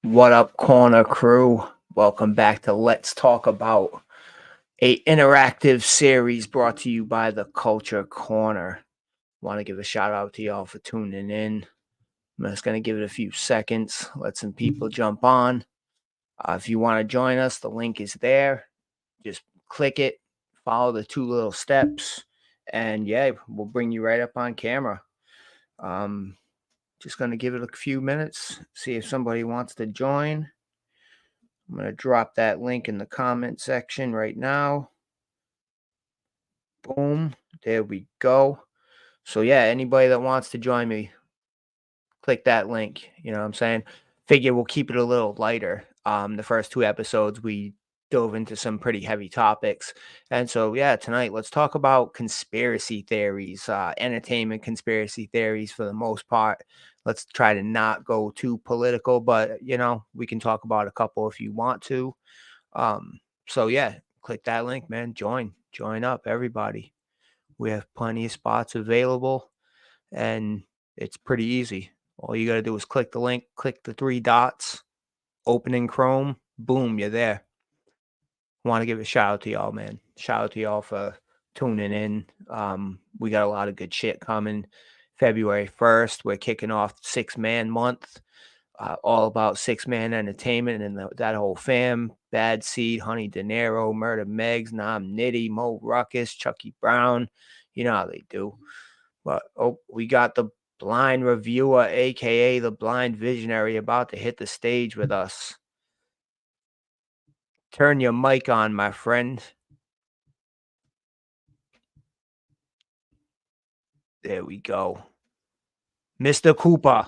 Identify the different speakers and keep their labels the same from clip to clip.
Speaker 1: What up, corner crew? Welcome back to Let's Talk About, a interactive series brought to you by the Culture Corner. Want to give a shout out to y'all for tuning in. I'm just going to give it a few seconds, let some people jump on. If you want to join us, the link is there. Just click it, follow the two little steps, and yeah, we'll bring you right up on camera. Um, just going to give it a few minutes, see if somebody wants to join. I'm going to drop that link in the comment section right now. Boom. There we go. So, yeah, anybody that wants to join me, click that link. You know what I'm saying? Figure we'll keep it a little lighter. The first two episodes, we dove into some pretty heavy topics. And so, yeah, tonight, let's talk about conspiracy theories, entertainment conspiracy theories for the most part. Let's try to not go too political, but, we can talk about a couple if you want to. So yeah, click that link, man. Join up, everybody. We have plenty of spots available, and it's pretty easy. All you got to do is click the link, click the three dots, open in Chrome, boom, you're there. Want to give a shout out to y'all, man. Shout out to y'all for tuning in. We got a lot of good shit coming. February 1st, we're kicking off 6-Man month. All about 6-Man entertainment and that whole fam. Bad Seed, Honey De Niro, Murder Megs, Nam Nitty, Mo Ruckus, Chucky Brown. You know how they do. But we got the blind reviewer, aka the blind visionary, about to hit the stage with us. Turn your mic on, my friend. There we go. Mr. Cooper.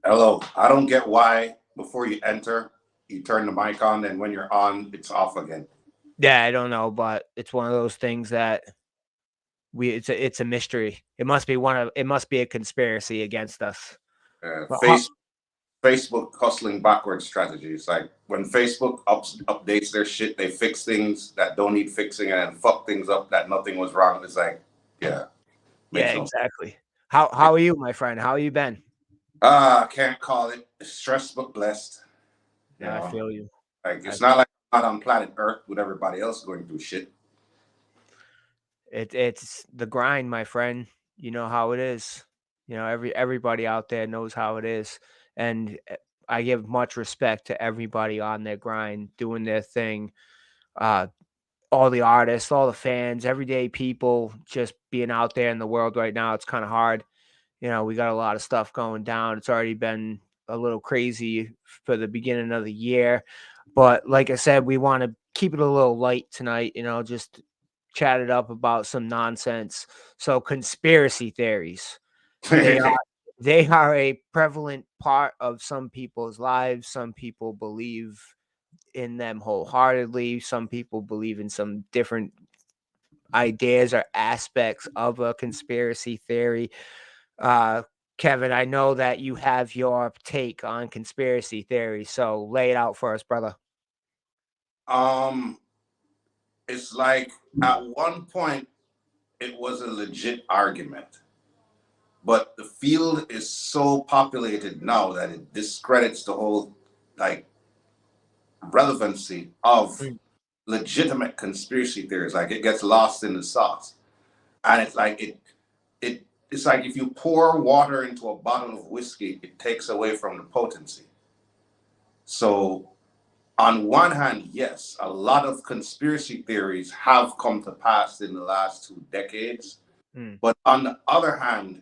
Speaker 2: Hello. I don't get why before you enter, you turn the mic on, and when you're on, it's off again.
Speaker 1: Yeah, I don't know, but it's one of those things that it's a mystery. It must be a conspiracy against us.
Speaker 2: Facebook hustling backwards strategies. Like when Facebook updates their shit, they fix things that don't need fixing and then fuck things up that nothing was wrong. It's like, yeah.
Speaker 1: Yeah, exactly. How are you, my friend? How you been?
Speaker 2: I can't call it stressed but blessed.
Speaker 1: Yeah, I feel you.
Speaker 2: Like it's not like I'm not on planet Earth with everybody else going through shit.
Speaker 1: It's the grind, my friend. You know how it is. Everybody out there knows how it is, and I give much respect to everybody on their grind, doing their thing. Uh, all the artists, all the fans, everyday people, just being out there in the world right now. It's kind of hard. We got a lot of stuff going down. It's already been a little crazy for the beginning of the year, but like I said, we want to keep it a little light tonight. Just chat it up about some nonsense. So conspiracy theories, they are they are a prevalent part of some people's lives. Some people believe in them wholeheartedly. Some people believe in some different ideas or aspects of a conspiracy theory. Kevin, I know that you have your take on conspiracy theory, so lay it out for us, brother.
Speaker 2: It's like at one point it was a legit argument, but the field is so populated now that it discredits the whole like relevancy of legitimate conspiracy theories. Like it gets lost in the sauce, and it's like it's like if you pour water into a bottle of whiskey, it takes away from the potency. So on one hand, yes, a lot of conspiracy theories have come to pass in the last 2 decades. But on the other hand,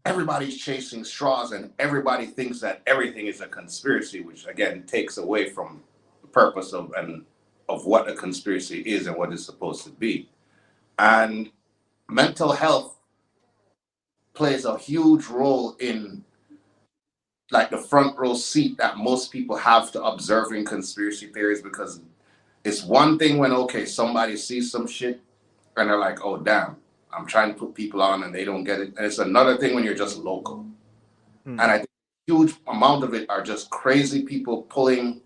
Speaker 2: everybody's chasing straws and everybody thinks that everything is a conspiracy, which again takes away from the purpose of what a conspiracy is and what it's supposed to be. And mental health plays a huge role in like the front row seat that most people have to observing conspiracy theories, because it's one thing when somebody sees some shit and they're like, oh damn, I'm trying to put people on and they don't get it. And it's another thing when you're just local. And I think a huge amount of it are just crazy people pulling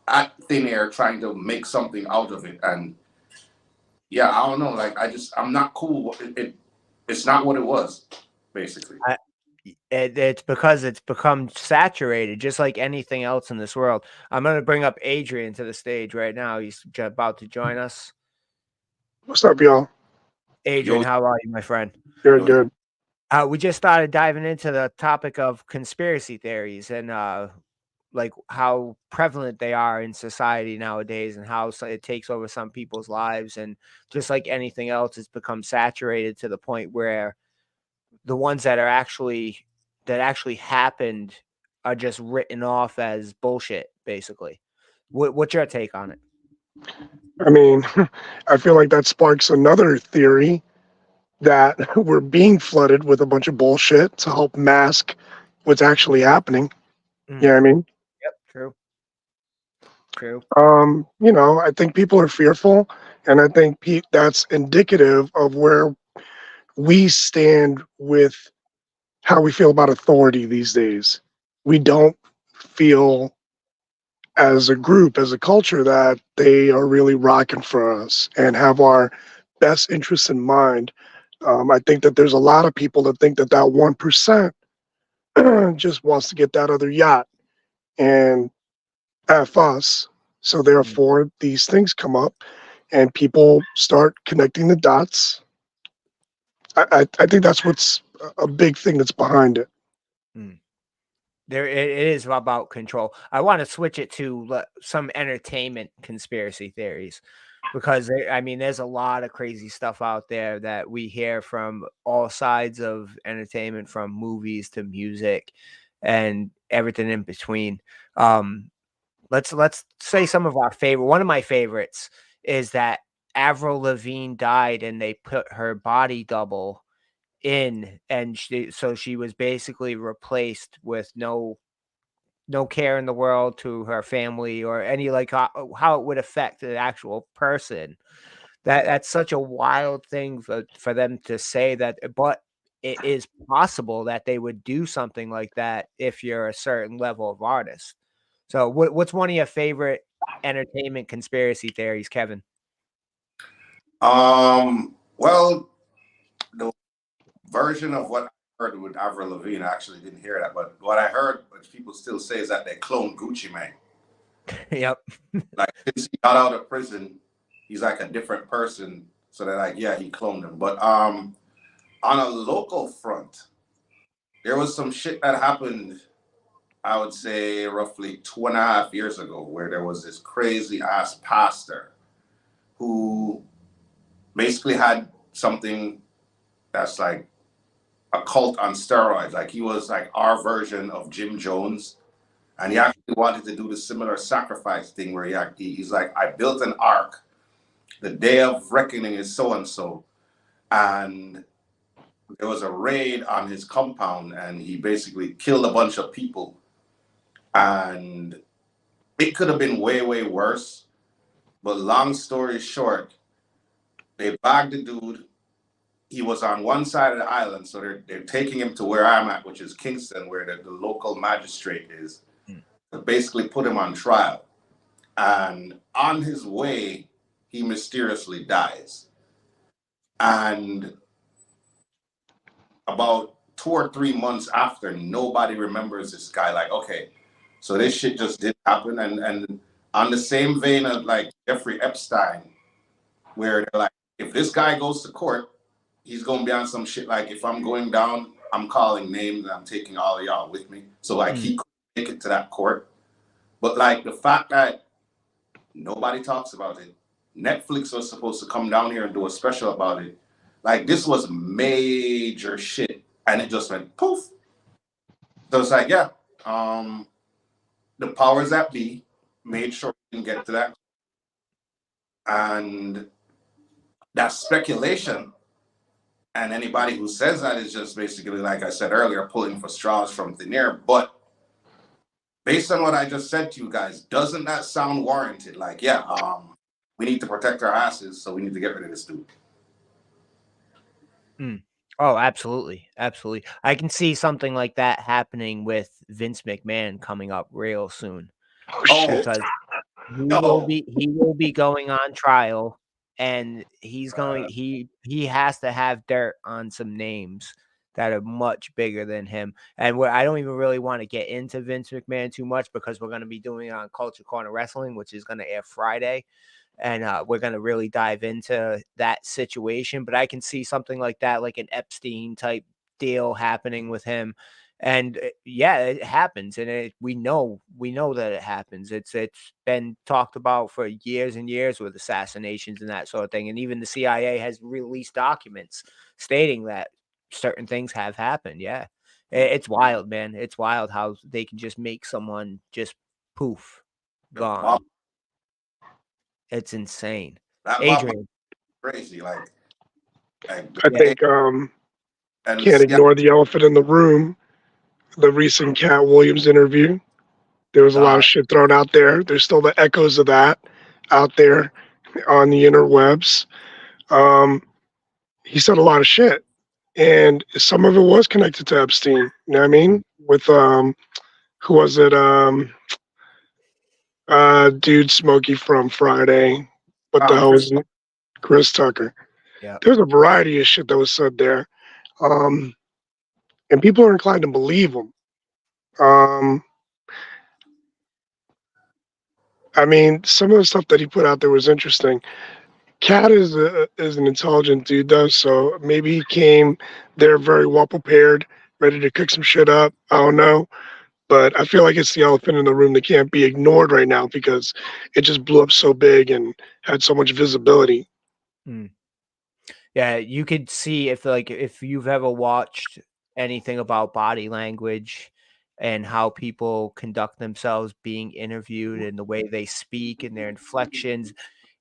Speaker 2: at thin air trying to make something out of it. And yeah, I don't know. Like I'm not cool. It's not what it was, basically.
Speaker 1: It's because it's become saturated, just like anything else in this world. I'm going to bring up Adrian to the stage right now. He's about to join us.
Speaker 3: What's up, y'all?
Speaker 1: Adrian,
Speaker 2: Yo,
Speaker 1: how are you, my friend?
Speaker 3: Good,
Speaker 2: yo,
Speaker 3: good.
Speaker 1: We just started diving into the topic of conspiracy theories and like how prevalent they are in society nowadays, and how it takes over some people's lives, and just like anything else, it's become saturated to the point where the ones that actually happened are just written off as bullshit, basically. What's your take on it?
Speaker 3: I mean, I feel like that sparks another theory that we're being flooded with a bunch of bullshit to help mask what's actually happening. You know what I mean?
Speaker 1: Yep, true. True.
Speaker 3: I think people are fearful, and I think that's indicative of where we stand with how we feel about authority these days. We don't feel as a group, as a culture, that they are really rocking for us and have our best interests in mind. I think that there's a lot of people that think that that 1% just wants to get that other yacht and F us. So
Speaker 1: Mm.
Speaker 3: therefore, these things come up and people start connecting the dots. I think that's what's a big thing that's behind it.
Speaker 1: Mm. It is about control. I want to switch it to some entertainment conspiracy theories, because I mean, there's a lot of crazy stuff out there that we hear from all sides of entertainment, from movies to music and everything in between. Um, let's say some of our favorite. One of my favorites is that Avril Lavigne died, and they put her body double in, and she was basically replaced with no care in the world to her family, or any, like, how it would affect the actual person. That's such a wild thing for them to say that, but it is possible that they would do something like that if you're a certain level of artist. So what's one of your favorite entertainment conspiracy theories, Kevin?
Speaker 2: well, the version of what I heard with Avril Lavigne, I actually didn't hear that, but what I heard, which people still say, is that they cloned Gucci Mane.
Speaker 1: Yep.
Speaker 2: Like, since he got out of prison, he's like a different person. So they're like, yeah, he cloned him. But on a local front, there was some shit that happened, I would say roughly 2.5 years ago, where there was this crazy ass pastor who basically had something that's like a cult on steroids. Like, he was like our version of Jim Jones. And he actually wanted to do the similar sacrifice thing where he's like, I built an ark. The day of reckoning is so and so. And there was a raid on his compound, and he basically killed a bunch of people. And it could have been way, way worse. But long story short, they bagged the dude. He was on one side of the island, so they're taking him to where I'm at, which is Kingston, where the local magistrate is, to basically put him on trial. And on his way, he mysteriously dies. And about 2 or 3 months after, nobody remembers this guy. Like, okay, so this shit just did happen. And on the same vein of like Jeffrey Epstein, where they're like, if this guy goes to court, he's gonna be on some shit like, if I'm going down, I'm calling names and I'm taking all of y'all with me. So like, he couldn't make it to that court. But like, the fact that nobody talks about it, Netflix was supposed to come down here and do a special about it. Like, this was major shit, and it just went poof. So it's like, yeah, the powers that be made sure we didn't get to that, and that's speculation. And anybody who says that is just basically, like I said earlier, pulling for straws from thin air. But based on what I just said to you guys, doesn't that sound warranted? Like, yeah, we need to protect our asses, so we need to get rid of this dude.
Speaker 1: Mm. Oh, absolutely, absolutely. I can see something like that happening with Vince McMahon coming up real soon,
Speaker 3: Oh shit!
Speaker 1: because
Speaker 2: No.
Speaker 1: he will be going on trial, and he has to have dirt on some names that are much bigger than him. And I don't even really want to get into Vince McMahon too much because we're going to be doing it on Culture Corner Wrestling, which is going to air Friday. And we're going to really dive into that situation. But I can see something like that, like an Epstein type deal happening with him. And yeah, it happens, and we know that it happens. It's been talked about for years and years with assassinations and that sort of thing. And even the CIA has released documents stating that certain things have happened. Yeah, it's wild, man. It's wild how they can just make someone just poof gone.
Speaker 2: Bob,
Speaker 1: It's insane.
Speaker 2: that Bob
Speaker 1: Adrian,
Speaker 2: crazy. Like
Speaker 3: I
Speaker 1: Yeah.
Speaker 3: think
Speaker 2: and
Speaker 3: can't ignore the elephant in the room. The recent Cat Williams interview. There was a lot of shit thrown out there. There's still the echoes of that out there on the interwebs. He said a lot of shit, and some of it was connected to Epstein. You know what I mean? With who was it? Dude, Smokey from Friday. What the hell was it? Chris Tucker.
Speaker 1: Yeah.
Speaker 3: There's a variety of shit that was said there, and people are inclined to believe him. I mean, some of the stuff that he put out there was interesting. Cat is an intelligent dude, though, so maybe he came there very well prepared, ready to cook some shit up. I don't know, but I feel like it's the elephant in the room that can't be ignored right now because it just blew up so big and had so much visibility.
Speaker 1: Yeah, you could see if you've ever watched anything about body language and how people conduct themselves being interviewed and the way they speak and their inflections.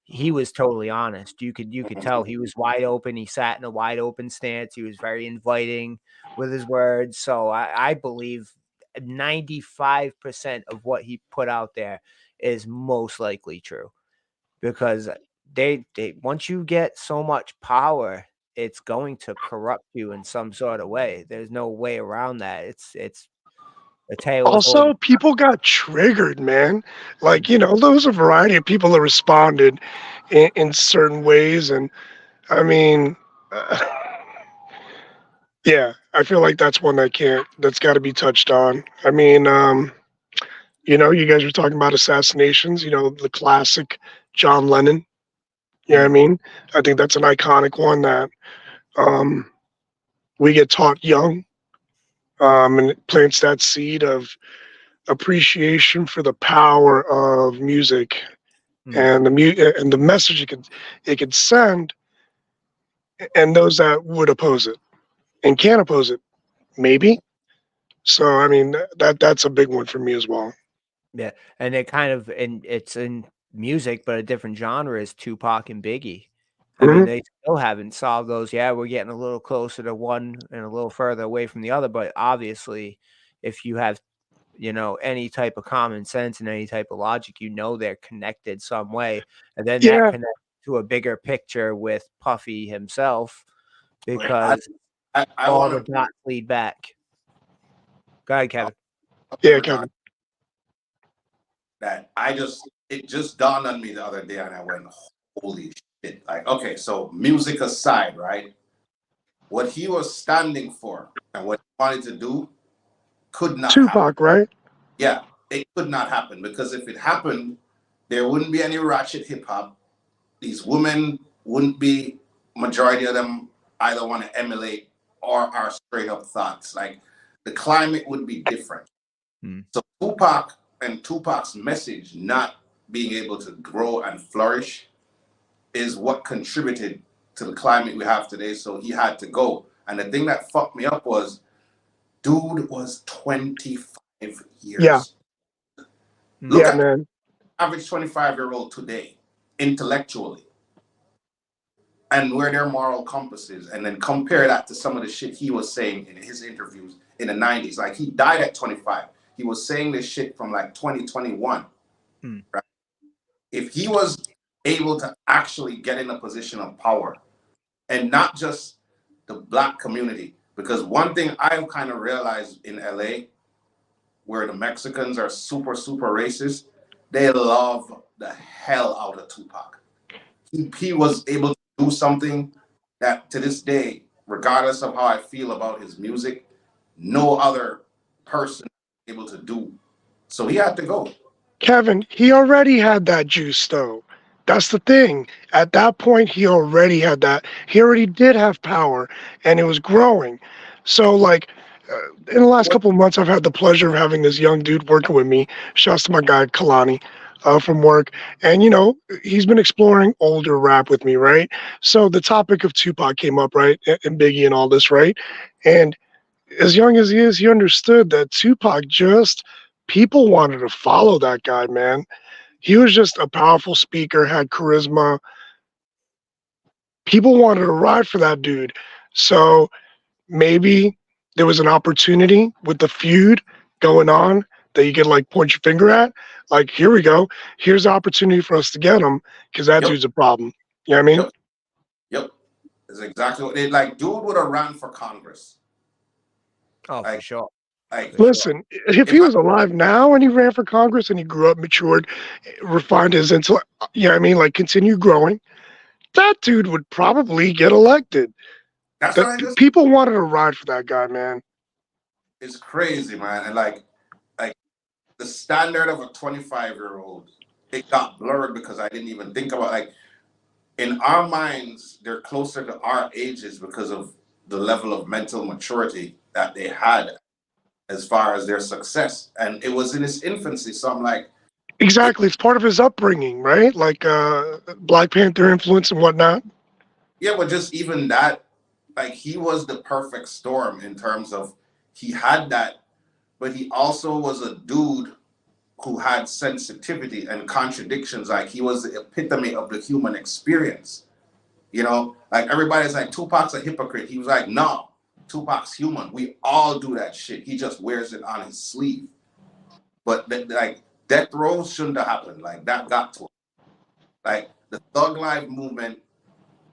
Speaker 1: He was totally honest. You could tell he was wide open. He sat in a wide open stance. He was very inviting with his words. So I believe 95% of what he put out there is most likely true, because they once you get so much power, it's going to corrupt you in some sort of way. There's no way around that. It's a tale as old.
Speaker 3: Also, people got triggered, man. Like, there was a variety of people that responded in certain ways. And I mean, yeah, I feel like that's one that's got to be touched on. I mean, you guys were talking about assassinations, the classic John Lennon. You know what I mean? I think that's an iconic one that we get taught young, and it plants that seed of appreciation for the power of music and the message it could send, and those that would oppose it and can't oppose it, maybe. So I mean that's a big one for me as well.
Speaker 1: Yeah, and it's in music, but a different genre is Tupac and Biggie. I mean, they still haven't solved those. Yeah, we're getting a little closer to one and a little further away from the other, but obviously, if you have any type of common sense and any type of logic, they're connected some way. And then that connects to a bigger picture with Puffy himself, because
Speaker 2: I
Speaker 1: all
Speaker 2: want
Speaker 1: the dots lead back. Go ahead, Kevin.
Speaker 3: Yeah, Kevin.
Speaker 2: That it just dawned on me the other day, and I went, holy shit. Like, okay, so music aside, right? What he was standing for and what he wanted to do could not
Speaker 3: Tupac,
Speaker 2: happen.
Speaker 3: right?
Speaker 2: Yeah, it could not happen, because if it happened, there wouldn't be any ratchet hip hop. These women wouldn't be, majority of them either want to emulate or are straight up thoughts. Like, the climate would be different. So Tupac and Tupac's message not being able to grow and flourish is what contributed to the climate we have today. So he had to go. And the thing that fucked me up was, dude was 25 years.
Speaker 3: Yeah.
Speaker 2: Look at
Speaker 3: man.
Speaker 2: Average 25-year-old today, intellectually, and where their moral compass is, and then compare that to some of the shit he was saying in his interviews in the 90s. Like, he died at 25. He was saying this shit from like 2021. Right? If he was able to actually get in a position of power, and not just the Black community, because one thing I kind of realized in LA, where the Mexicans are super, super racist, they love the hell out of Tupac. He was able to do something that to this day regardless of how I feel about his music, no other person able to do. So he had to go.
Speaker 3: Kevin, he already had that juice though. That's the thing. At that point, he already had that. He already did have power, and it was growing. So, like, in the last
Speaker 2: What?
Speaker 3: couple of months, I've had the pleasure of having this young dude working with me. Shouts to my guy Kalani from work, and he's been exploring older rap with me, right? So the topic of Tupac came up, right, and Biggie and all this, right? And as young as he is, he understood that Tupac just people wanted to follow that guy, man. He was just a powerful speaker, had charisma. People wanted to ride for that dude. So maybe there was an opportunity with the feud going on that you could like point your finger at. Like, here we go. Here's the opportunity for us to get him because that
Speaker 2: Yep.
Speaker 3: dude's a problem. You know what I mean?
Speaker 2: Yep. Yep. That's exactly what they like. Dude would have ran for Congress.
Speaker 1: Oh, for
Speaker 2: Like,
Speaker 1: sure.
Speaker 2: like
Speaker 1: For sure.
Speaker 3: Listen, if he
Speaker 2: if I,
Speaker 3: was alive now and he ran for Congress and he grew up, matured, refined his intellect, you know what I mean? Like, continue growing, that dude would probably get elected.
Speaker 2: that's
Speaker 3: That
Speaker 2: what I just.
Speaker 3: people wanted to ride for that guy, man.
Speaker 2: It's crazy, man. And like the standard of a 25-year-old, it got blurred because I didn't even think about like in our minds, they're closer to our ages because of the level of mental maturity that they had as far as their success. And it was in its infancy. So I'm like,
Speaker 3: Exactly, it's part of his upbringing, right? Like Black Panther influence and whatnot.
Speaker 2: yeah, but just even that, like he was the perfect storm in terms of he had that, but he also was a dude who had sensitivity and contradictions. Like he was the epitome of the human experience. Like everybody's like, Tupac's a hypocrite. He was like, no, Tupac's human. We all do that shit. He just wears it on his sleeve. But like death row shouldn't have happened. Like that got to him. Like the Thug Life movement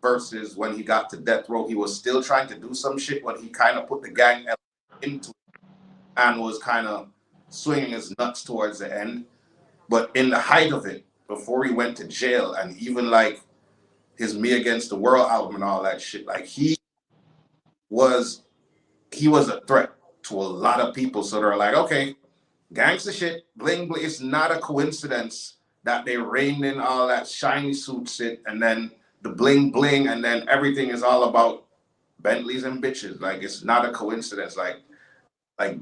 Speaker 2: versus when he got to death row, he was still trying to do some shit when he kind of put the gang into it and was kind of swinging his nuts towards the end. But in the height of it, before he went to jail, and even like his Me Against the World album and all that shit, like he was a threat to a lot of people. So they're like, okay, gangster shit, bling bling. It's not a coincidence that they reined in all that shiny suit shit, and then the bling bling, and then everything is all about Bentleys and bitches. Like it's not a coincidence. Like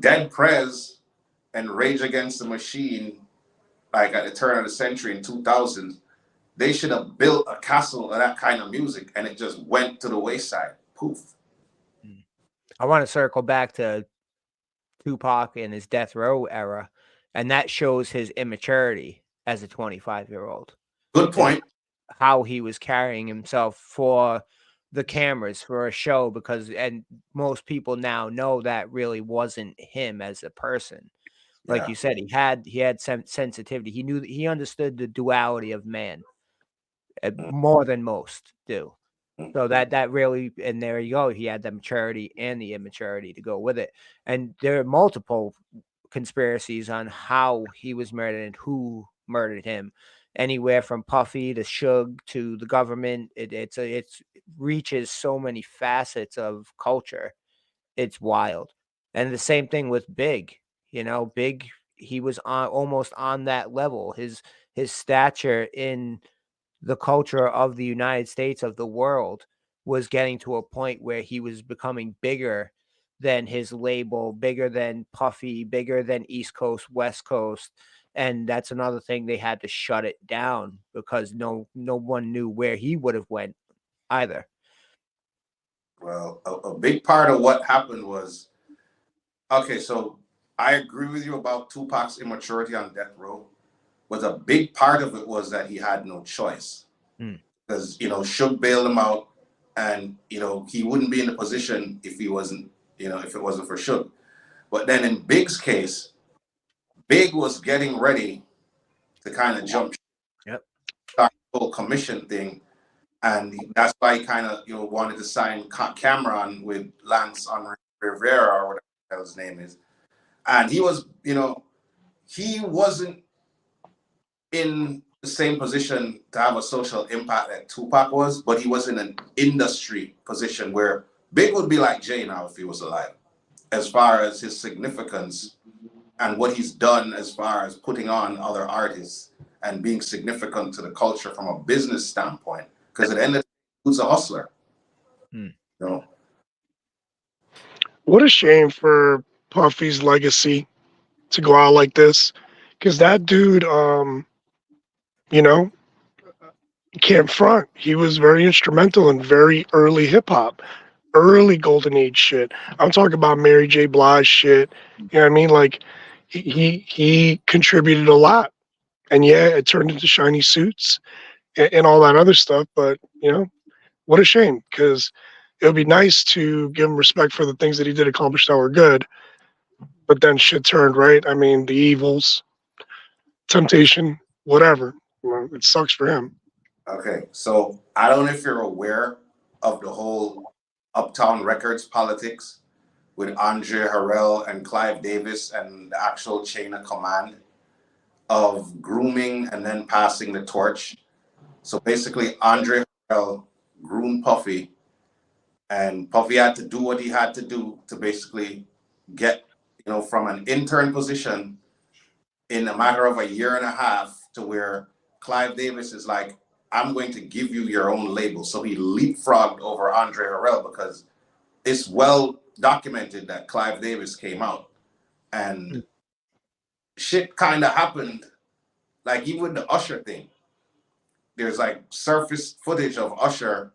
Speaker 2: Dead Prez and Rage Against the Machine, like at the turn of the century in 2000, they should have built a castle of that kind of music, and it just went to the wayside. Poof.
Speaker 1: I want to circle back to Tupac and his death row era, and that shows his immaturity as a 25-year-old.
Speaker 2: Good point.
Speaker 1: How he was carrying himself for the cameras for a show, and most people now know that really wasn't him as a person. Like you said, he had sensitivity. He understood the duality of man more than most do. So that really, and there you go. He had the maturity and the immaturity to go with it. And there are multiple conspiracies on how he was murdered and who murdered him. Anywhere from Puffy to Suge to the government. It reaches so many facets of culture. It's wild. And the same thing with Big. Big, he was almost on that level. His stature in the culture of the United States, of the world, was getting to a point where he was becoming bigger than his label, bigger than Puffy, bigger than East Coast, West Coast. And that's another thing, they had to shut it down because no one knew where he would have went either.
Speaker 2: Well, a big part of what happened was, okay, so I agree with you about Tupac's immaturity on death row. But a big part of it was that he had no choice. Because, Suge bailed him out, and, he wouldn't be in the position if he wasn't, if it wasn't for Suge. But then in Big's case, Big was getting ready to kind of jump, start the whole commission thing. And that's why he kind of, wanted to sign Cameron with Lance on Rivera or whatever his name is. And he was, he wasn't in the same position to have a social impact that Tupac was, but he was in an industry position where Big would be like Jay now if he was alive, as far as his significance and what he's done as far as putting on other artists and being significant to the culture from a business standpoint. Because at the end of the day, who's a hustler?
Speaker 1: Hmm.
Speaker 2: You know?
Speaker 3: What a shame for Puffy's legacy to go out like this, because that dude, you know, can't front. He was very instrumental in very early hip hop, early golden age shit. I'm talking about Mary J. Blige shit. You know what I mean? Like he contributed a lot, and yeah, it turned into shiny suits and all that other stuff. But you know, what a shame, because it would be nice to give him respect for the things that he did accomplish that were good. But then shit turned, right. I mean, the evils, temptation, whatever. Well, it sucks for him.
Speaker 2: Okay, so I don't know if you're aware of the whole Uptown Records politics with Andre Harrell and Clive Davis and the actual chain of command of grooming and then passing the torch. So basically, Andre Harrell groomed Puffy, and Puffy had to do what he had to do to basically get, from an intern position in a matter of a year and a half to where Clive Davis is like, I'm going to give you your own label. So he leapfrogged over Andre Harrell because it's well documented that Clive Davis came out and shit kind of happened. Like even with the Usher thing, there's like surface footage of Usher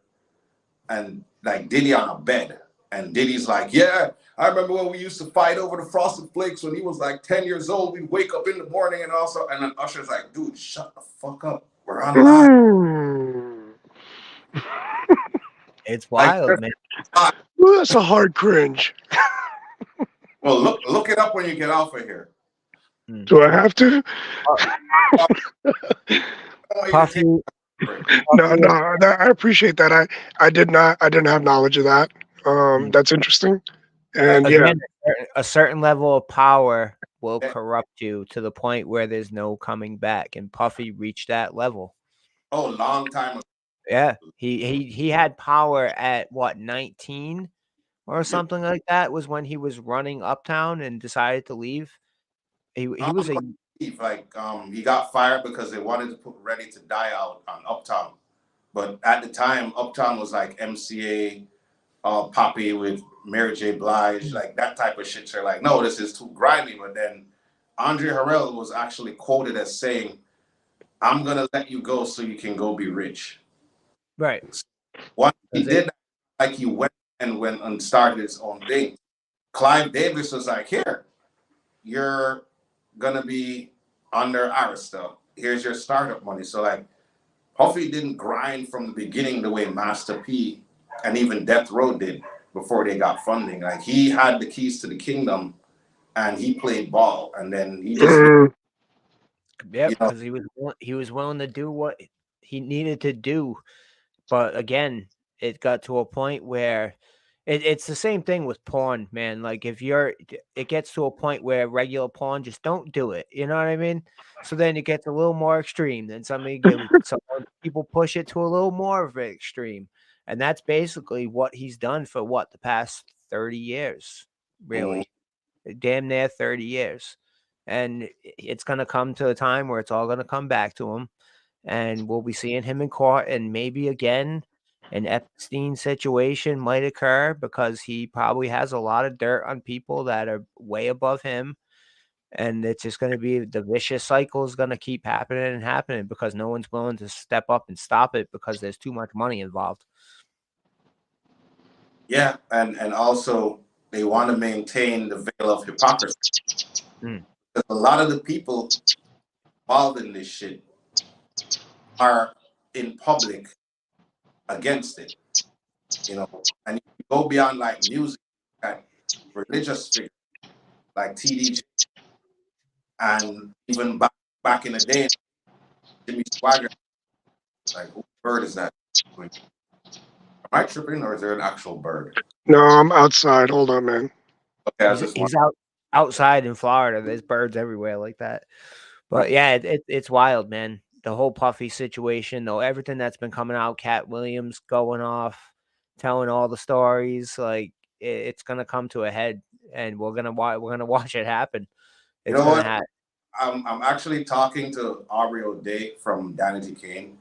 Speaker 2: and like Diddy on a bed. And Diddy's like, yeah, I remember when we used to fight over the Frosted Flakes when he was like 10 years old. We'd wake up in the morning and then Usher's like, dude, shut the fuck up. We're on live.
Speaker 1: It's wild, man.
Speaker 3: Well, that's a hard cringe.
Speaker 2: Well, look it up when you get off of here.
Speaker 3: Do I have to?
Speaker 1: Puffy,
Speaker 3: No, I appreciate that. I didn't have knowledge of that. That's interesting. And yeah,
Speaker 1: again, a certain level of power will corrupt you to the point where there's no coming back. And Puffy reached that level.
Speaker 2: Oh, long time ago.
Speaker 1: Yeah, he had power at what, 19 or something like that was when he was running Uptown and decided to leave. He was a
Speaker 2: he got fired because they wanted to put Ready to Die out on Uptown, but at the time Uptown was like MCA, Poppy with Mary J. Blige, like that type of shit. So like, no, this is too grimy. But then Andre Harrell was actually quoted as saying, "I'm gonna let you go so you can go be rich."
Speaker 1: right.
Speaker 2: Once he did that, like he went and started his own thing. Clive Davis was like, "Here, you're gonna be under Arista. Here's your startup money." So like, Puffy didn't grind from the beginning the way Master P and even Death Row did before they got funding. Like he had the keys to the kingdom, and he played ball, and then he just
Speaker 1: Yeah, because he was willing to do what he needed to do. But again, it got to a point where it's the same thing with porn, man. Like if it gets to a point where regular porn, just don't do it. You know what I mean? So then it gets a little more extreme. Then some people push it to a little more of an extreme, and that's basically what he's done for the past 30 years, really, damn near 30 years. And it's gonna come to a time where it's all gonna come back to him, and we'll be seeing him in court, and maybe again an Epstein situation might occur because he probably has a lot of dirt on people that are way above him, and it's just going to be the vicious cycle is going to keep happening and happening because no one's willing to step up and stop it because there's too much money involved.
Speaker 2: Yeah, and also they want to maintain the veil of hypocrisy. Because a lot of the people involved in this shit are in public against it, and you go beyond like music, like religious figures like TDJ, and even back in the day, Jimmy Swagger. Like, whose bird is that? Am I tripping, or is there an actual bird?
Speaker 3: no, I'm outside. Hold on, man.
Speaker 2: Okay,
Speaker 1: he's outside in Florida. There's birds everywhere like that. But yeah, it's wild, man. The whole Puffy situation, though, everything that's been coming out, Cat Williams going off, telling all the stories. Like it's gonna come to a head, and we're gonna watch it happen.
Speaker 2: You
Speaker 1: It's
Speaker 2: know
Speaker 1: gonna
Speaker 2: what?
Speaker 1: happen.
Speaker 2: I'm actually talking to Aubrey O'Day from Danity Kane,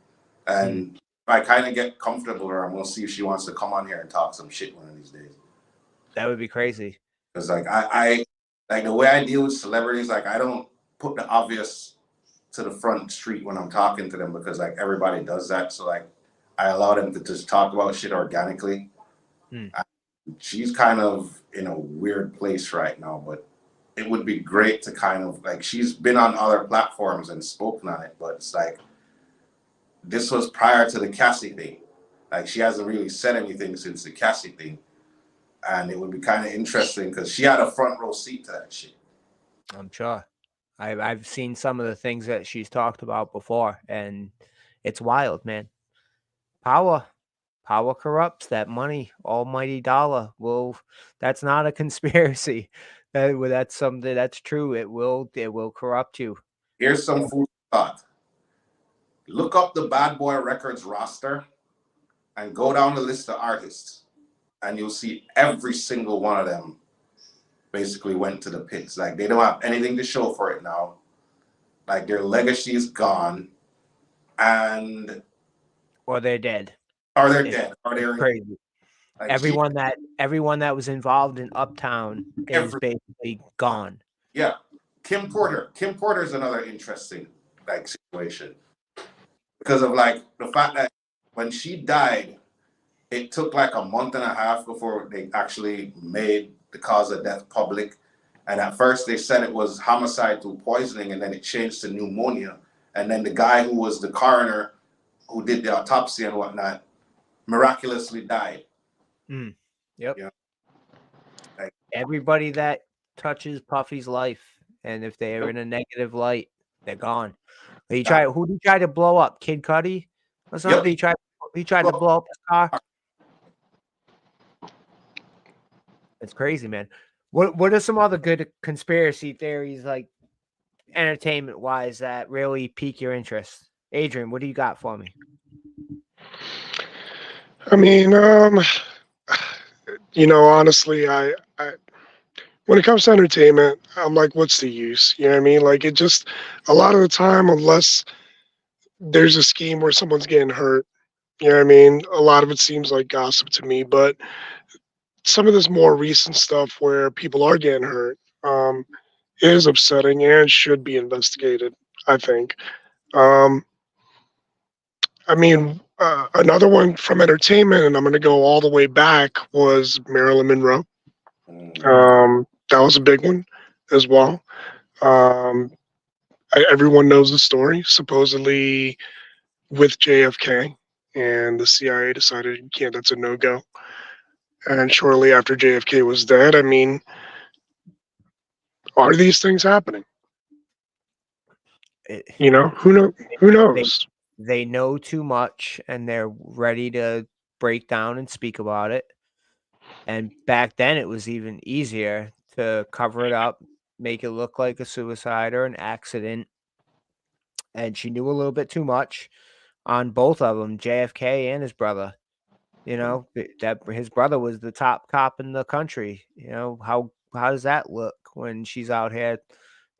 Speaker 1: Hmm.
Speaker 2: and if I kind of get comfortable with her, I'm gonna see if she wants to come on here and talk some shit one of these days.
Speaker 1: That would be crazy.
Speaker 2: Because like I like the way I deal with celebrities, like I don't put the obvious to the front street when I'm talking to them because like everybody does that. So like I allow them to just talk about shit organically.
Speaker 1: Hmm.
Speaker 2: She's kind of in a weird place right now, but it would be great to kind of like she's been on other platforms and spoken on it, but it's like this was prior to the Cassie thing. Like she hasn't really said anything since the Cassie thing. And it would be kind of interesting because she had a front row seat to that shit.
Speaker 1: I'm sure. I've seen some of the things that she's talked about before, and it's wild, man. Power, power corrupts. That money, almighty dollar, will. That's not a conspiracy. That's something that's true. It will corrupt you.
Speaker 2: Here's some food for thought. Look up the Bad Boy Records roster and go down the list of artists, and you'll see every single one of them basically went to the pits. Like they don't have anything to show for it now. Like their legacy is gone, and
Speaker 1: Or they're dead.
Speaker 2: or they're
Speaker 1: It's
Speaker 2: dead, or they're
Speaker 1: crazy.
Speaker 2: like
Speaker 1: Everyone that was involved in Uptown is
Speaker 2: every
Speaker 1: basically gone.
Speaker 2: yeah. Kim Porter. Kim Porter is another interesting like situation because of like the fact that when she died, it took like a month and a half before they actually made the cause of death public. And at first they said it was homicide through poisoning, and then it changed to pneumonia. And then the guy who was the coroner who did the autopsy and whatnot miraculously died.
Speaker 1: Yep.
Speaker 2: Yeah. Like,
Speaker 1: Everybody that touches Puffy's life, and if they're in a negative light, they're gone. Who did he try to blow up? Kid Cudi or something?
Speaker 2: yep.
Speaker 1: He tried to blow up his car. It's crazy, man. What are some other good conspiracy theories, like entertainment wise, that really pique your interest? Adrian, what do you got for me?
Speaker 3: I mean, honestly, I when it comes to entertainment, I'm like, what's the use? You know what I mean? Like, it just a lot of the time, unless there's a scheme where someone's getting hurt, you know what I mean? A lot of it seems like gossip to me, but some of this more recent stuff where people are getting hurt is upsetting and should be investigated, I think. Um, I mean, another one from entertainment, and I'm going to go all the way back, was Marilyn Monroe. That was a big one as well. Um, everyone knows the story. Supposedly with JFK, and the CIA decided you can't. That's a no go. And shortly after JFK was dead, I mean, are these things happening?
Speaker 1: It,
Speaker 3: You know, who knows?
Speaker 1: they know too much, and they're ready to break down and speak about it. And back then, it was even easier to cover it up, make it look like a suicide or an accident. And she knew a little bit too much on both of them, JFK and his brother. You know, that his brother was the top cop in the country. You know, how does that look when she's out here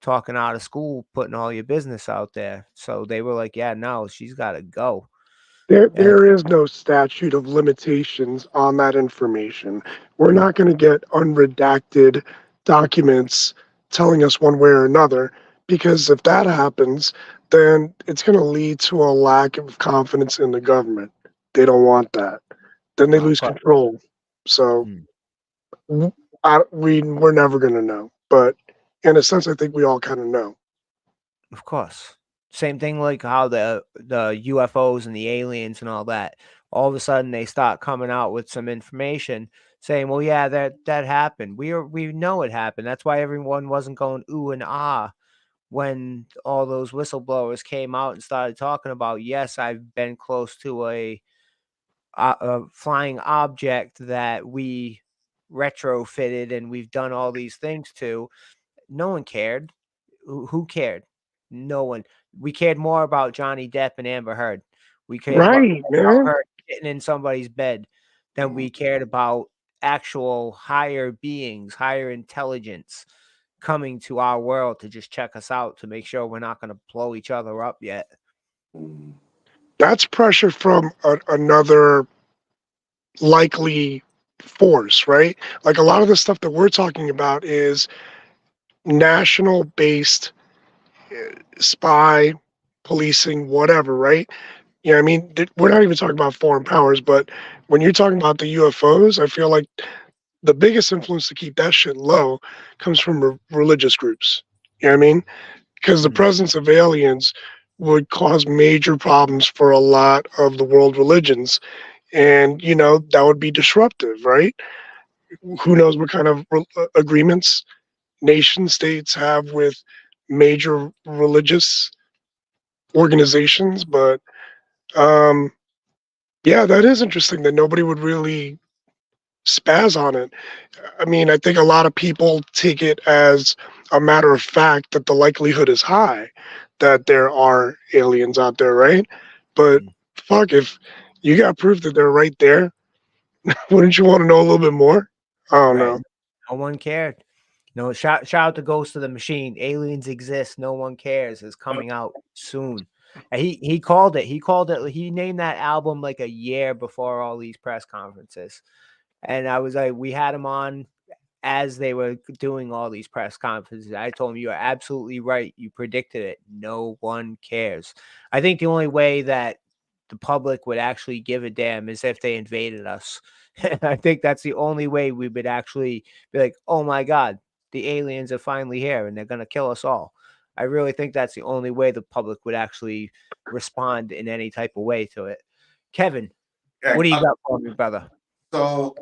Speaker 1: talking out of school, putting all your business out there? So they were like, yeah, no, she's got to go. And
Speaker 3: There is no statute of limitations on that information. We're
Speaker 1: mm,
Speaker 3: not going to get unredacted documents telling us one way or another, because if that happens, then it's going to lead to a lack of confidence in the government. They don't want that. Then they
Speaker 1: of
Speaker 3: lose
Speaker 1: course,
Speaker 3: control. So
Speaker 1: mm,
Speaker 3: we're never going to know. But in a sense, I think we all kind of know.
Speaker 1: of course. Same thing like how the UFOs and the aliens and all that. All of a sudden, they start coming out with some information saying, "Well, yeah, that happened. We know it happened. That's why everyone wasn't going ooh and ah when all those whistleblowers came out and started talking about, yes, I've been close to a flying object that we retrofitted and we've done all these things to." No one cared. Who cared? No one. We cared more about Johnny Depp and Amber Heard. We cared
Speaker 3: Right,
Speaker 1: about
Speaker 3: man.
Speaker 1: her getting in somebody's bed than we cared about actual higher beings, higher intelligence coming to our world to just check us out to make sure we're not going to blow each other up yet.
Speaker 2: Mm.
Speaker 3: That's pressure from another likely force, right? Like a lot of the stuff that we're talking about is national based spy, policing, whatever, right? Yeah, I mean, we're not even talking about foreign powers, but when you're talking about the UFOs, I feel like the biggest influence to keep that shit low comes from religious groups. You know what I mean? Because the
Speaker 1: Mm.
Speaker 3: presence of aliens would cause major problems for a lot of the world religions. And, that would be disruptive, right? Who knows what kind of agreements nation states have with major religious organizations. But um, yeah, that is interesting that nobody would really spaz on it. I mean, I think a lot of people take it as a matter of fact that the likelihood is high that there are aliens out there, right? But
Speaker 1: Mm.
Speaker 3: fuck, if you got proof that they're right there, wouldn't you want to know a little bit more? I don't
Speaker 1: Right.
Speaker 3: know.
Speaker 1: No one cared. No, shout out to Ghost of the Machine. Aliens exist. No one cares is coming out soon. And he called it. He called it. He named that album like a year before all these press conferences. And I was like, we had him on as they were doing all these press conferences. I told him, you are absolutely right. You predicted it. No one cares. I think the only way that the public would actually give a damn is if they invaded us. I think that's the only way we would actually be like, oh my God, the aliens are finally here and they're going to kill us all. I really think that's the only way the public would actually respond in any type of way to it. Kevin,
Speaker 2: Yeah,
Speaker 1: what do you got for me, brother?
Speaker 2: so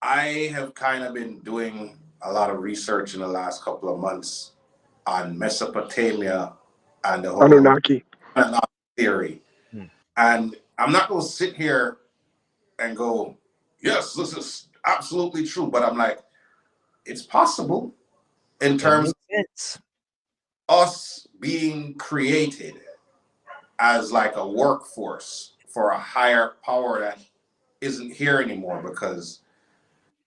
Speaker 2: I have kind of been doing a lot of research in the last couple of months on Mesopotamia and the whole
Speaker 3: Anunnaki.
Speaker 2: Anunnaki theory.
Speaker 1: Hmm.
Speaker 2: And I'm not going to sit here and go, yes, this is absolutely true. But I'm like, it's possible in
Speaker 1: It
Speaker 2: terms
Speaker 1: makes sense.
Speaker 2: of us being created as like a workforce for a higher power that isn't here anymore. Because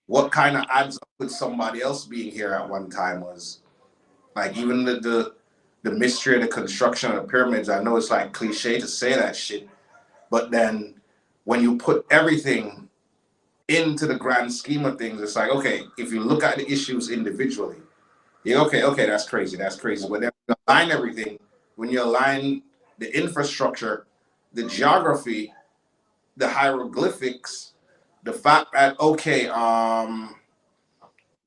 Speaker 2: what kind of adds up with somebody else being here at one time was like even the mystery of the construction of the pyramids. I know it's like cliche to say that shit, but then when you put everything into the grand scheme of things, it's like, okay, if you look at the issues individually, yeah, okay, that's crazy, that's crazy. But then when you align everything, when you align the infrastructure, the geography, the hieroglyphics, the fact that okay,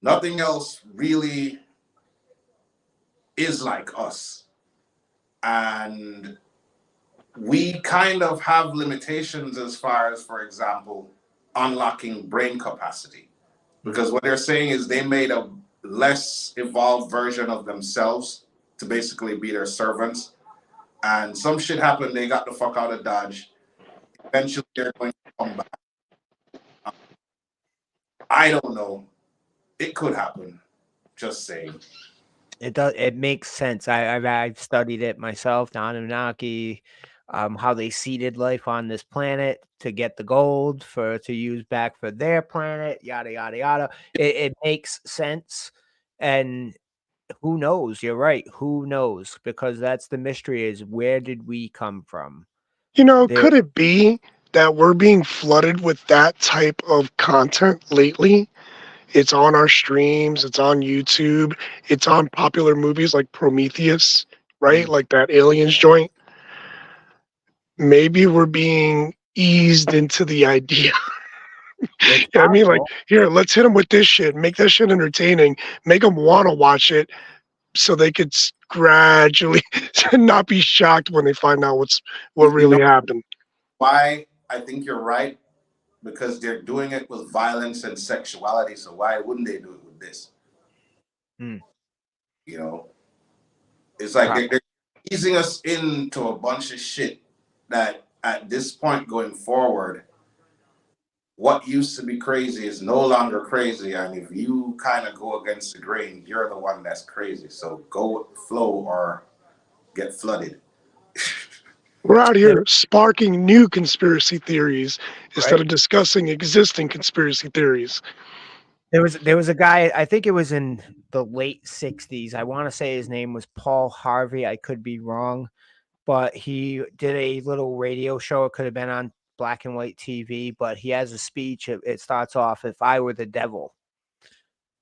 Speaker 2: nothing else really is like us, and we kind of have limitations as far as, for example, unlocking brain capacity. Because what they're saying is they made a less evolved version of themselves to basically be their servants. And some shit happened, they got the fuck out of Dodge. Eventually they're going to come back. I don't know. It could happen. Just saying.
Speaker 1: It does. It makes sense. I've studied it myself. The Anunnaki, how they seeded life on this planet to get the gold to use back for their planet. Yada yada yada. It makes sense. And who knows? You're right. Who knows? Because that's the mystery: is where did we come from? There.
Speaker 3: Could it be that we're being flooded with that type of content lately? It's on our streams, it's on YouTube, it's on popular movies like Prometheus, right?
Speaker 1: Mm,
Speaker 3: Like that aliens joint. Maybe we're being eased into the idea.
Speaker 1: it's
Speaker 3: Yeah, I mean, like,
Speaker 1: possible.
Speaker 3: here, let's hit them with this shit, make that shit entertaining, make them want to watch it so they could gradually not be shocked when they find out what
Speaker 2: You know
Speaker 3: really happened.
Speaker 2: why I think you're right? Because they're doing it with violence and sexuality. So why wouldn't they do it with this?
Speaker 1: Mm,
Speaker 2: You know, it's like
Speaker 1: pro-
Speaker 2: they're easing us into a bunch of shit that at this point going forward, what used to be crazy is no longer crazy. And if you kind of go against the grain, you're the one that's crazy. So go with the flow or get flooded.
Speaker 3: We're out
Speaker 1: There-
Speaker 3: here sparking new conspiracy theories instead
Speaker 1: Right.
Speaker 3: of discussing existing conspiracy theories.
Speaker 1: There was a guy, I think it was in the late 60s. I want to say his name was Paul Harvey. I could be wrong, but he did a little radio show. It could have been on black and white TV, but he has a speech. It starts off, "If I were the devil."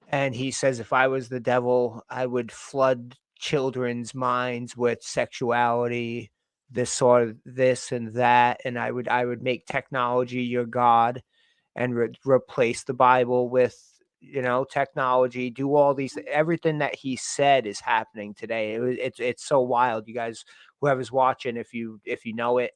Speaker 1: And he says, "If I was the devil, I would flood children's minds with sexuality, this sort of this and that, and I would make technology your god and replace the Bible with, technology, do all these, everything that he said is happening today." It's so wild. You guys, whoever's watching, if you know it,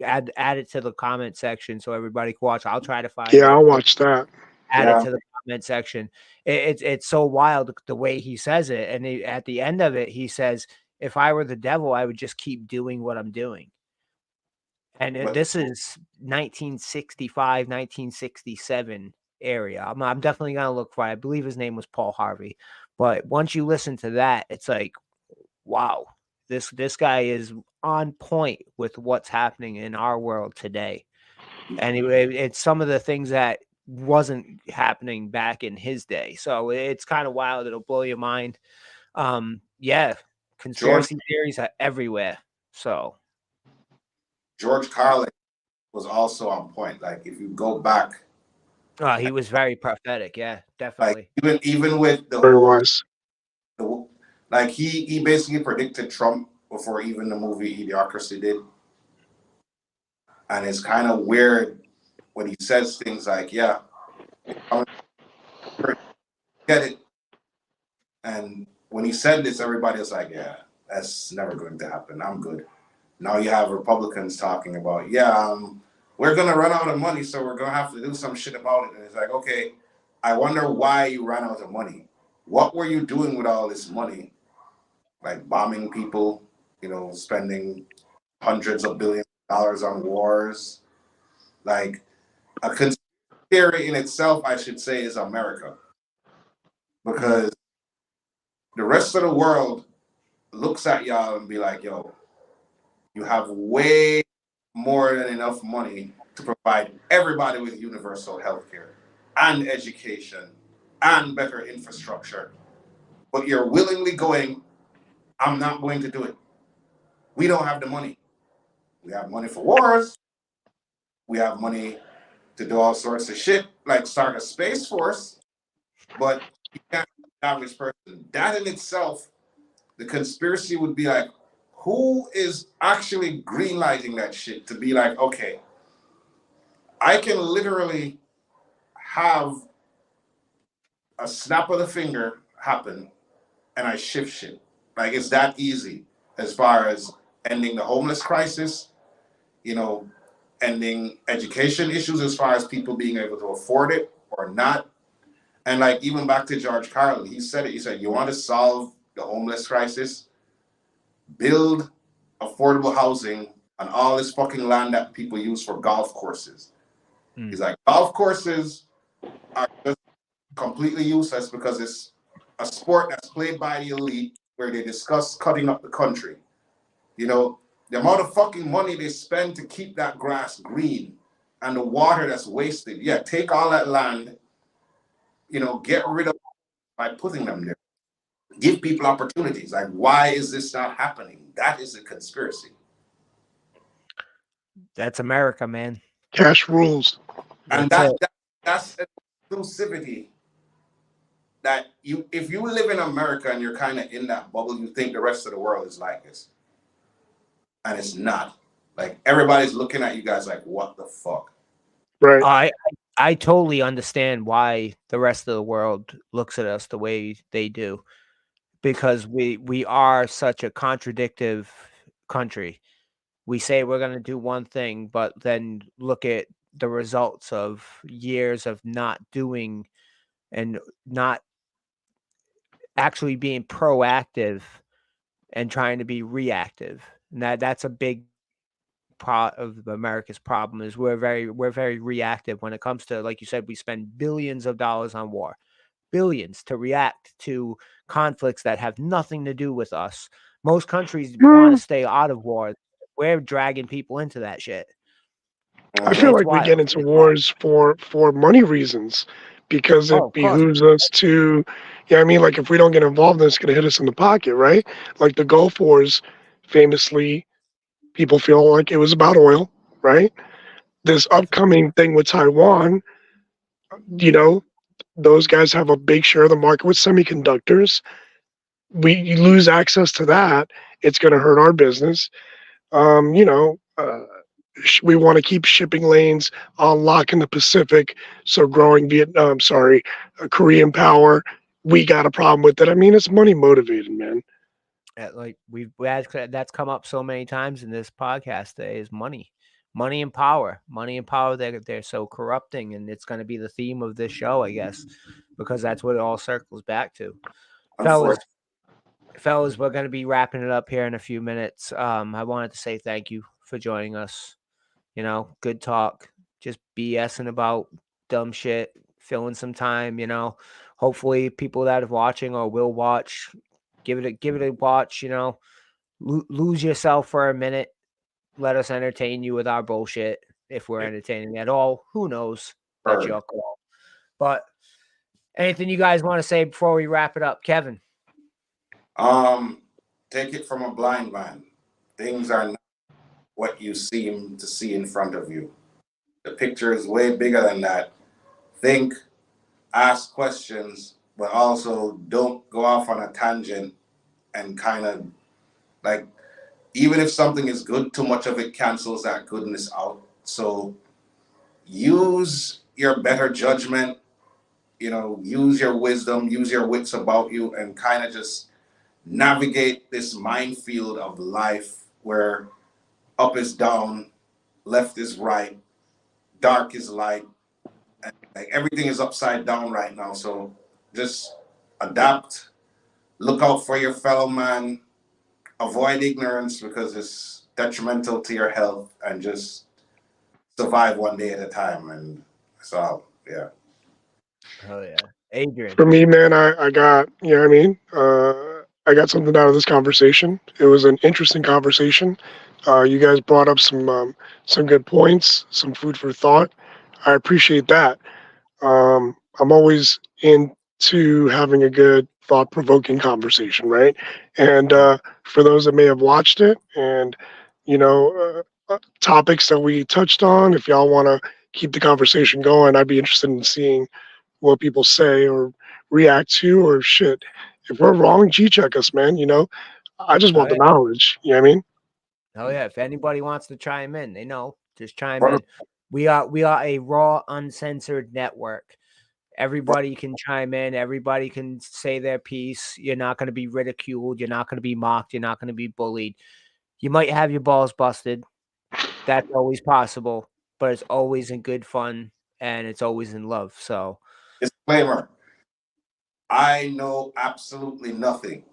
Speaker 1: add it to the comment section so everybody can watch. I'll try to find
Speaker 3: Yeah,
Speaker 1: it.
Speaker 3: I'll watch that.
Speaker 1: Add it
Speaker 2: Yeah.
Speaker 1: to the comment section. It's so wild the way he says it, and at the end of it, he says, "If I were the devil, I would just keep doing what I'm doing." And
Speaker 2: But
Speaker 1: this is 1965, 1967 area. I'm definitely gonna look for it. I believe his name was Paul Harvey. But once you listen to that, it's like, wow, this guy is on point with what's happening in our world today. And it's some of the things that wasn't happening back in his day. So it's kind of wild. It'll blow your mind. Yeah,
Speaker 2: George
Speaker 1: conspiracy theories are everywhere. So
Speaker 2: George Carlin was also on point. Like if you go back,
Speaker 1: he was very prophetic. Yeah,
Speaker 2: like
Speaker 1: definitely.
Speaker 2: even with the
Speaker 3: Very
Speaker 2: whole,
Speaker 3: wise.
Speaker 2: like he basically predicted Trump before even the movie Idiocracy did, and it's kind of weird when he says things like, "Yeah, I'm gonna get it," and when he said this, everybody was like, "Yeah, that's never going to happen. I'm good." Now you have Republicans talking about, "Yeah, we're gonna run out of money, so we're gonna have to do some shit about it." And it's like, okay, I wonder why you ran out of money. What were you doing with all this money? Like bombing people, spending hundreds of billions of dollars on wars. Like a conspiracy theory in itself, I should say, is America, because the rest of the world looks at y'all and be like, "Yo, you have way more than enough money to provide everybody with universal health care and education and better infrastructure. But you're willingly going, I'm not going to do it. We don't have the money. We have money for wars. We have money to do all sorts of shit, like start a space force, but you can't be the average person." That in itself, the conspiracy would be like, who is actually greenlighting that shit to be like, okay, I can literally have a snap of the finger happen and I shift shit. Like it's that easy as far as ending the homeless crisis, ending education issues as far as people being able to afford it or not. And like even back to George Carlin, he said it. He said, "You want to solve the homeless crisis? Build affordable housing on all this fucking land that people use for golf courses." He's like, golf courses are just completely useless because it's a sport that's played by the elite where they discuss cutting up the country. The amount of fucking money they spend to keep that grass green and the water that's wasted. Yeah, take all that land, get rid of it by putting them there. Give people opportunities. Like, why is this not happening? That is a conspiracy.
Speaker 1: That's America, man.
Speaker 3: Cash rules.
Speaker 2: And
Speaker 1: That's it.
Speaker 2: that's exclusivity that if you live in America and you're kind of in that bubble, you think the rest of the world is like this. And it's not. Like everybody's looking at you guys like, what the fuck?
Speaker 3: Right.
Speaker 1: I totally understand why the rest of the world looks at us the way they do, because we are such a contradictive country. We say we're going to do one thing, but then look at the results of years of not doing and not actually being proactive and trying to be reactive. And that's a big part of America's problem is we're very reactive when it comes to, like you said, we spend billions of dollars on war, billions to react to conflicts that have nothing to do with us. Most countries want to stay out of war. we're dragging people into that shit.
Speaker 3: I feel
Speaker 1: It's
Speaker 3: like we
Speaker 1: wild.
Speaker 3: get into
Speaker 1: It's wild.
Speaker 3: wars for money reasons because
Speaker 1: Oh,
Speaker 3: it
Speaker 1: of course.
Speaker 3: behooves us to, yeah, I mean, like if we don't get involved, then it's going to hit us in the pocket, right? Like the Gulf Wars, famously, people feel like it was about oil, right? This upcoming thing with Taiwan, you know, those guys have a big share of the market with semiconductors. You lose access to that, it's going to hurt our business. You know, we want to keep shipping lanes on lock in the Pacific. So growing Vietnam, sorry, Korean power, we got a problem with it. I mean, it's money motivated, man.
Speaker 1: Like that's come up so many times in this podcast today is money and power. They're so corrupting, and it's going to be the theme of this show, I guess, because that's what it all circles back to. Fellas, we're going to be wrapping it up here in a few minutes. I wanted to say thank you for joining us. You know, good talk, just BSing about dumb shit, filling some time. You know, hopefully people that are watching or will watch, give it a watch. You know, lose yourself for a minute. Let us entertain you with our bullshit. If we're entertaining at all, who knows? That's your call. But anything you guys want to say before we wrap it up, Kevin?
Speaker 2: Take it from a blind man. Things are not what you seem to see in front of you. The picture is way bigger than that. Think, ask questions, but also don't go off on a tangent and kind of like, even if something is good, too much of it cancels that goodness out. So use your better judgment, you know, use your wisdom, use your wits about you, and kind of just navigate this minefield of life where up is down, left is right, dark is light, and like everything is upside down right now. So just adapt, look out for your fellow man, avoid ignorance because it's detrimental to your health, and just survive one day at a time. And so, yeah.
Speaker 1: Oh yeah, Adrian.
Speaker 3: For me, man, I got, you know what I mean? I got something out of this conversation. It was an interesting conversation. You guys brought up some good points, some food for thought. I appreciate that. I'm always into having a good thought provoking conversation, right? And for those that may have watched it and, you know, topics that we touched on, if y'all want to keep the conversation going, I'd be interested in seeing what people say or react to or shit. If we're wrong, G check us, man. You know, I just want the knowledge. You know what I mean?
Speaker 1: Oh yeah. If anybody wants to chime in, they know. Just chime in. We are a raw, uncensored network. Everybody can chime in. Everybody can say their piece. You're not going to be ridiculed. You're not going to be mocked. You're not going to be bullied. You might have your balls busted. That's always possible, but it's always in good fun and it's always in love. So,
Speaker 2: disclaimer: I know absolutely nothing.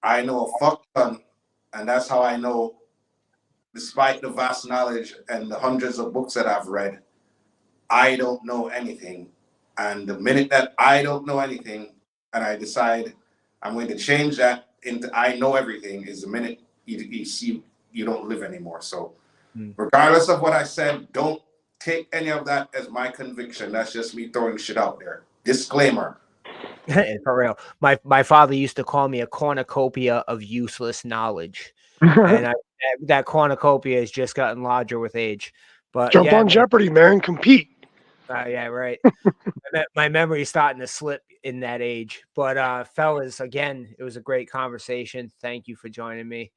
Speaker 2: I know a fuck ton, and that's how I know. Despite the vast knowledge and the hundreds of books that I've read, I don't know anything. And the minute that I don't know anything and I decide I'm going to change that into I know everything is the minute you see you don't live anymore. So regardless of what I said, don't take any of that as my conviction. That's just me throwing shit out there. Disclaimer.
Speaker 1: For real. My father used to call me a cornucopia of useless knowledge. And that cornucopia has just gotten larger with age. But
Speaker 3: jump
Speaker 1: yeah,
Speaker 3: on
Speaker 1: man.
Speaker 3: Jeopardy, man. Compete.
Speaker 1: Yeah, right. My memory is starting to slip in that age. But fellas, again, it was a great conversation. Thank you for joining me.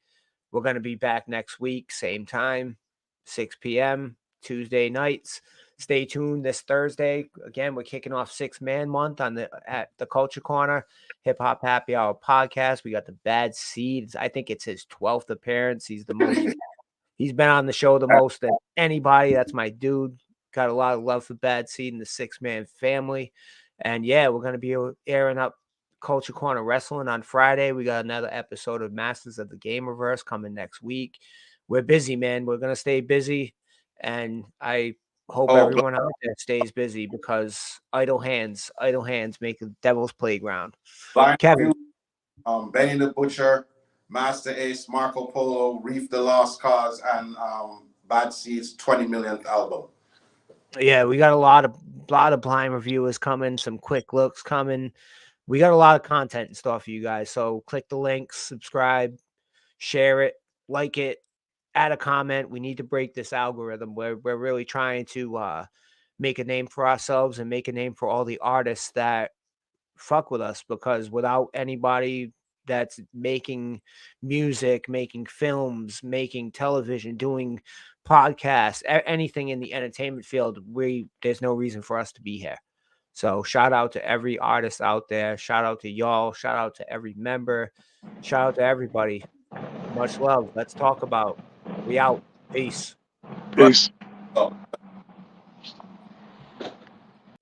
Speaker 1: We're going to be back next week, same time, 6 p.m., Tuesday nights. Stay tuned this Thursday. Again, we're kicking off 6-Man Month at the Culture Corner Hip Hop Happy Hour podcast. We got the Bad Seeds. I think it's his 12th appearance. He's the most. He's been on the show the most than anybody. That's my dude. Got a lot of love for Bad Seed and the 6-Man family. And yeah, we're going to be airing up Culture Corner Wrestling on Friday. We got another episode of Masters of the Gamerverse coming next week. We're busy, man. We're going to stay busy. And I hope everyone out there stays busy because idle hands make the devil's playground.
Speaker 2: Kevin. Benny the Butcher, Master Ace, Marco Polo, Reef the Lost Cause, and Bad Seeds' 20 millionth album.
Speaker 1: Yeah, we got a lot of blind reviewers coming, some quick looks coming. We got a lot of content and stuff for you guys. So click the links, subscribe, share it, like it, add a comment. We need to break this algorithm. We're really trying to make a name for ourselves and make a name for all the artists that fuck with us, because without anybody that's making music, making films, making television, doing podcasts, anything in the entertainment field, there's no reason for us to be here. So shout out to every artist out there. Shout out to y'all. Shout out to every member. Shout out to everybody. Much love. Let's talk about. We out. Peace.
Speaker 3: Peace.
Speaker 2: Oh.